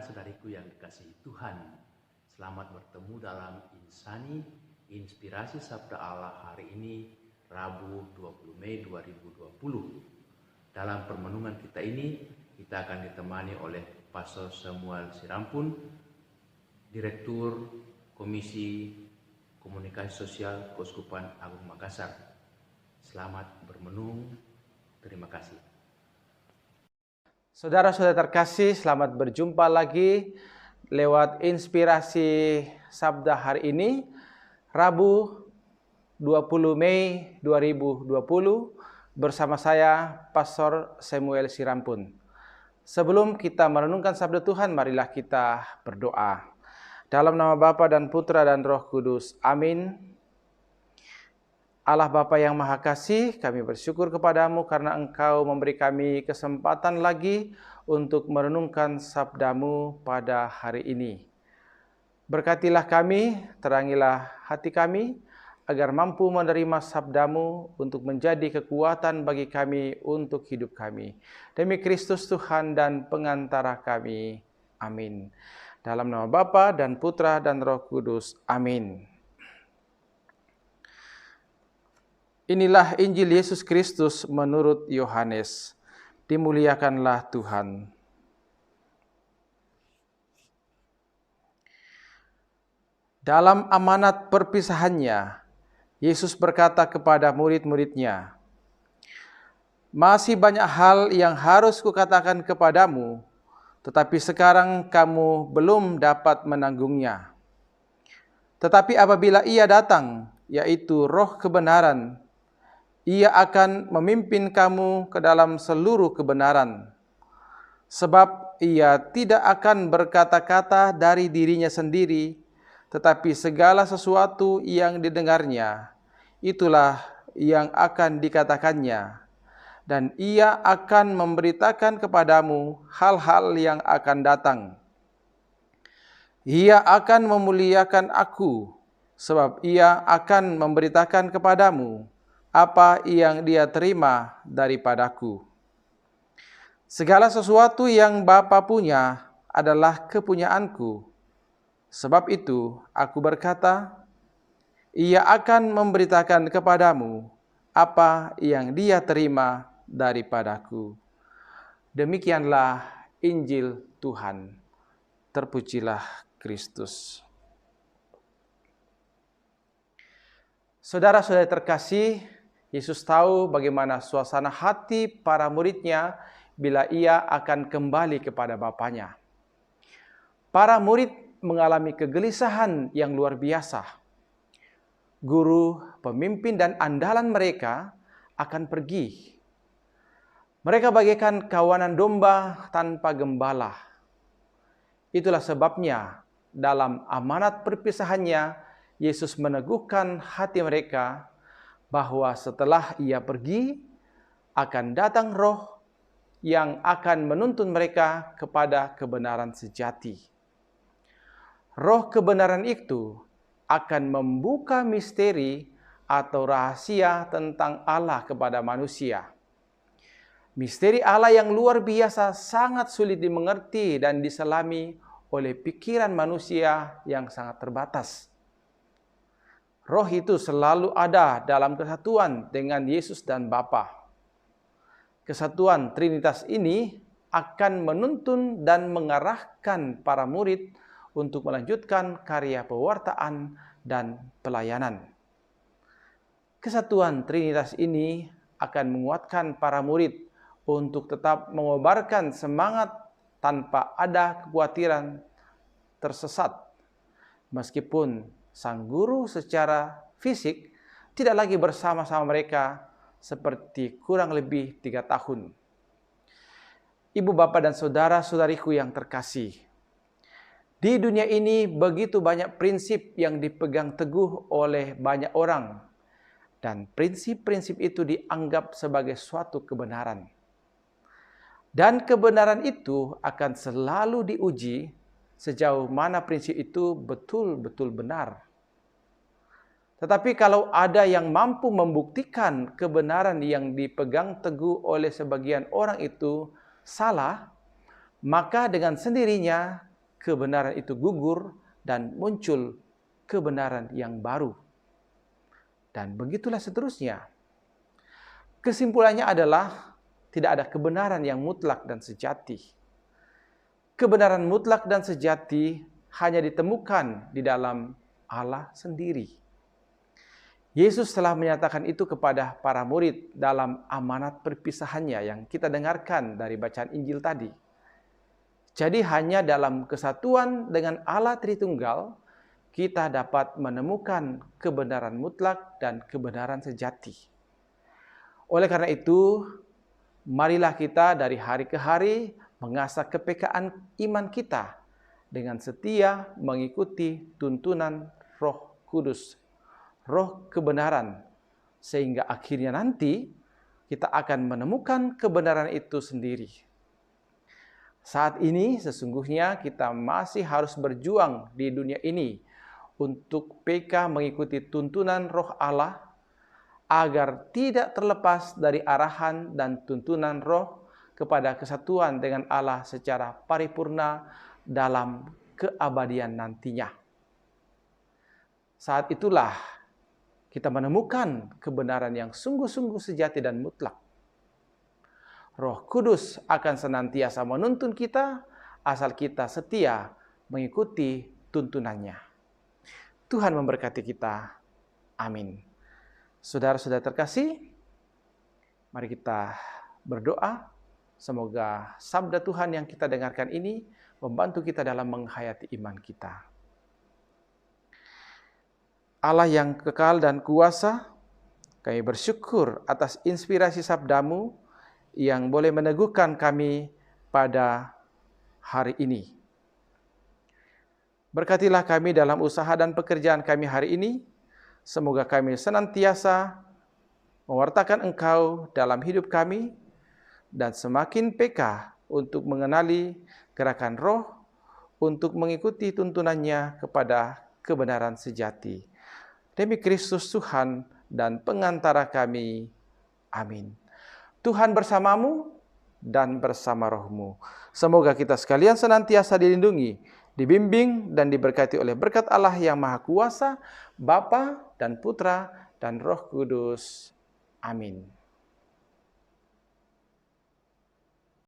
Saudara-saudariku yang dikasihi Tuhan, selamat bertemu dalam Insani, Inspirasi Sabda Allah hari ini, Rabu 20 Mei 2020. Dalam permenungan kita ini, kita akan ditemani oleh Pastor Samuel Sirampun, Direktur Komisi Komunikasi Sosial Keuskupan Agung Makassar. Selamat bermenung, terima kasih. Saudara-saudara terkasih, selamat berjumpa lagi lewat Inspirasi Sabda hari ini, Rabu 20 Mei 2020, bersama saya, Pastor Samuel Sirampun. Sebelum kita merenungkan Sabda Tuhan, marilah kita berdoa. Dalam nama Bapa dan Putra dan Roh Kudus, amin. Allah Bapa yang Maha Kasih, kami bersyukur kepadamu karena Engkau memberi kami kesempatan lagi untuk merenungkan sabdamu pada hari ini. Berkatilah kami, terangilah hati kami, agar mampu menerima sabdamu untuk menjadi kekuatan bagi kami untuk hidup kami. Demi Kristus Tuhan dan pengantara kami. Amin. Dalam nama Bapa dan Putra dan Roh Kudus. Amin. Inilah Injil Yesus Kristus menurut Yohanes. Dimuliakanlah Tuhan. Dalam amanat perpisahannya, Yesus berkata kepada murid-muridnya, "Masih banyak hal yang harus kukatakan kepadamu, tetapi sekarang kamu belum dapat menanggungnya. Tetapi apabila Ia datang, yaitu Roh kebenaran, Ia akan memimpin kamu ke dalam seluruh kebenaran. Sebab Ia tidak akan berkata-kata dari dirinya sendiri, tetapi segala sesuatu yang didengarnya, itulah yang akan dikatakannya. Dan Ia akan memberitakan kepadamu hal-hal yang akan datang. Ia akan memuliakan Aku, sebab Ia akan memberitakan kepadamu apa yang Dia terima daripadaku. Segala sesuatu yang Bapa punya adalah kepunyaanku. Sebab itu Aku berkata, Ia akan memberitakan kepadamu apa yang Dia terima daripadaku." Demikianlah Injil Tuhan. Terpujilah Kristus. Saudara-saudara terkasih, Yesus tahu bagaimana suasana hati para muridnya bila Ia akan kembali kepada Bapanya. Para murid mengalami kegelisahan yang luar biasa. Guru, pemimpin, dan andalan mereka akan pergi. Mereka bagaikan kawanan domba tanpa gembala. Itulah sebabnya dalam amanat perpisahannya, Yesus meneguhkan hati mereka bahwa setelah Ia pergi, akan datang Roh yang akan menuntun mereka kepada kebenaran sejati. Roh kebenaran itu akan membuka misteri atau rahasia tentang Allah kepada manusia. Misteri Allah yang luar biasa sangat sulit dimengerti dan diselami oleh pikiran manusia yang sangat terbatas. Roh itu selalu ada dalam kesatuan dengan Yesus dan Bapa. Kesatuan Trinitas ini akan menuntun dan mengarahkan para murid untuk melanjutkan karya pewartaan dan pelayanan. Kesatuan Trinitas ini akan menguatkan para murid untuk tetap mengobarkan semangat tanpa ada kekhawatiran tersesat. Meskipun sang guru secara fisik tidak lagi bersama-sama mereka seperti kurang lebih 3 tahun. Ibu, bapak, dan saudara-saudariku yang terkasih, di dunia ini begitu banyak prinsip yang dipegang teguh oleh banyak orang, dan prinsip-prinsip itu dianggap sebagai suatu kebenaran. Dan kebenaran itu akan selalu diuji sejauh mana prinsip itu betul-betul benar. Tetapi kalau ada yang mampu membuktikan kebenaran yang dipegang teguh oleh sebagian orang itu salah, maka dengan sendirinya kebenaran itu gugur dan muncul kebenaran yang baru. Dan begitulah seterusnya. Kesimpulannya adalah tidak ada kebenaran yang mutlak dan sejati. Kebenaran mutlak dan sejati hanya ditemukan di dalam Allah sendiri. Yesus telah menyatakan itu kepada para murid dalam amanat perpisahannya yang kita dengarkan dari bacaan Injil tadi. Jadi hanya dalam kesatuan dengan Allah Tritunggal, kita dapat menemukan kebenaran mutlak dan kebenaran sejati. Oleh karena itu, marilah kita dari hari ke hari mengasah kepekaan iman kita dengan setia mengikuti tuntunan Roh Kudus, Roh kebenaran, sehingga akhirnya nanti kita akan menemukan kebenaran itu sendiri. Saat ini sesungguhnya kita masih harus berjuang di dunia ini untuk PK mengikuti tuntunan Roh Allah agar tidak terlepas dari arahan dan tuntunan Roh kepada kesatuan dengan Allah secara paripurna dalam keabadian nantinya. Saat itulah kita menemukan kebenaran yang sungguh-sungguh sejati dan mutlak. Roh Kudus akan senantiasa menuntun kita asal kita setia mengikuti tuntunannya. Tuhan memberkati kita. Amin. Saudara-saudara terkasih, mari kita berdoa. Semoga sabda Tuhan yang kita dengarkan ini membantu kita dalam menghayati iman kita. Allah yang kekal dan kuasa, kami bersyukur atas inspirasi sabda-Mu yang boleh meneguhkan kami pada hari ini. Berkatilah kami dalam usaha dan pekerjaan kami hari ini. Semoga kami senantiasa mewartakan Engkau dalam hidup kami dan semakin peka untuk mengenali gerakan Roh, untuk mengikuti tuntunannya kepada kebenaran sejati. Demi Kristus Tuhan dan pengantara kami. Amin. Tuhan bersamamu dan bersama rohmu. Semoga kita sekalian senantiasa dilindungi, dibimbing dan diberkati oleh berkat Allah yang Maha Kuasa, Bapa dan Putra dan Roh Kudus. Amin.